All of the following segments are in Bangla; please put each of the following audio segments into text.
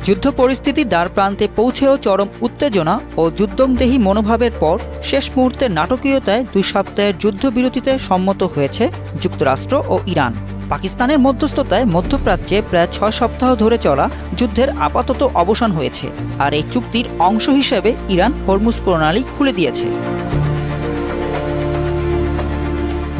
যুদ্ধ পরিস্থিতি দ্বারপ্রান্তে পৌঁছেও চরম উত্তেজনা ও যুদ্ধংদেহী মনোভাবের পর শেষ মুহূর্তের নাটকীয়তায় 2 সপ্তাহের যুদ্ধবিরতিতে সম্মত হয়েছে যুক্তরাষ্ট্র ও ইরান। পাকিস্তানের মধ্যস্থতায় মধ্যপ্রাচ্যে প্রায় 6 সপ্তাহ ধরে চলা যুদ্ধের আপাতত অবসান হয়েছে, আর এই চুক্তির অংশ হিসেবে ইরান হরমুজ প্রণালী খুলে দিয়েছে।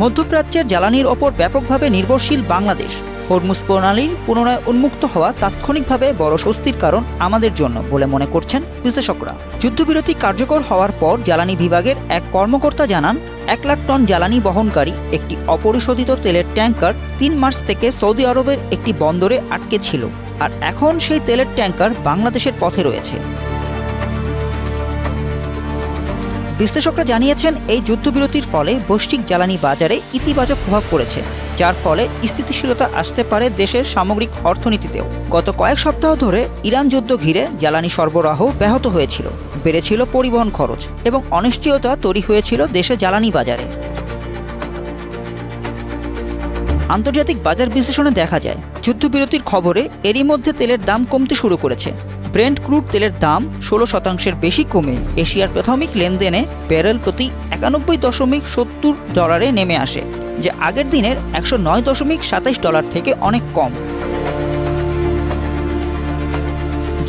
মধ্যপ্রাচ্যের জ্বালানির ওপর ব্যাপকভাবে নির্ভরশীল বাংলাদেশ। হরমুজ প্রণালীর পুনরায় উন্মুক্ত হওয়া তাৎক্ষণিকভাবে বড় স্বস্তির কারণ আমাদের জন্য বলে মনে করছেন বিশ্লেষকরা। যুদ্ধবিরতি কার্যকর হওয়ার পর জ্বালানি বিভাগের এক কর্মকর্তা জানান, 1 লাখ টন জ্বালানি বহনকারী একটি অপরিশোধিত তেলের ট্যাঙ্কার 3 মার্চ থেকে সৌদি আরবের একটি বন্দরে আটকে ছিল, আর এখন সেই তেলের ট্যাঙ্কার বাংলাদেশের পথে রয়েছে। বিশ্লেষকরা জানিয়েছেন, এই যুদ্ধবিরতির ফলে বৈশ্বিক জ্বালানি বাজারে ইতিবাচক প্রভাব পড়েছে, যার ফলে স্থিতিশীলতা আসতে পারে দেশের সামগ্রিক অর্থনীতিতেও। গত কয়েক সপ্তাহ ধরে ইরান যুদ্ধ ঘিরে জ্বালানি সরবরাহ ব্যাহত হয়েছিল, বেড়েছিল পরিবহন খরচ এবং অনিশ্চয়তা তৈরি হয়েছিল দেশে জ্বালানি বাজারে। আন্তর্জাতিক বাজার বিশ্লেষণে দেখা যায়, যুদ্ধবিরতির খবরে এরই মধ্যে তেলের দাম কমতে শুরু করেছে। ব্রেন্ট ক্রুড তেলের দাম 16% বেশি কমে এশিয়ার প্রাথমিক লেনদেনে ব্যারেল প্রতি $91.70 নেমে আসে, যা আগের দিনের $109.27 থেকে অনেক কম।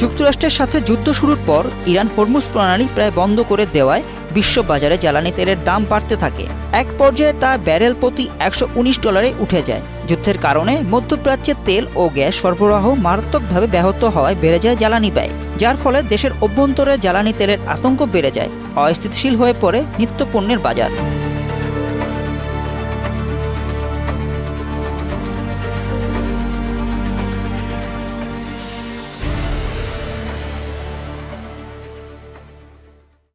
যুক্তরাষ্ট্রের সাথে যুদ্ধ শুরুর পর ইরান হরমুজ প্রণালী প্রায় বন্ধ করে দেওয়ায় বিশ্ববাজারে জ্বালানি তেলের দাম বাড়তে থাকে। এক পর্যায়ে তা ব্যারেল প্রতি $119 উঠে যায়। যুদ্ধের কারণে মধ্যপ্রাচ্যে তেল ও গ্যাস সরবরাহ মারাত্মকভাবে ব্যাহত হওয়ায় বেড়ে যায় জ্বালানি ব্যয়, যার ফলে দেশের অভ্যন্তরে জ্বালানি তেলের আতঙ্ক বেড়ে যায়। অস্থিতিশীল হয়ে পড়ে নিত্যপণ্যের বাজার।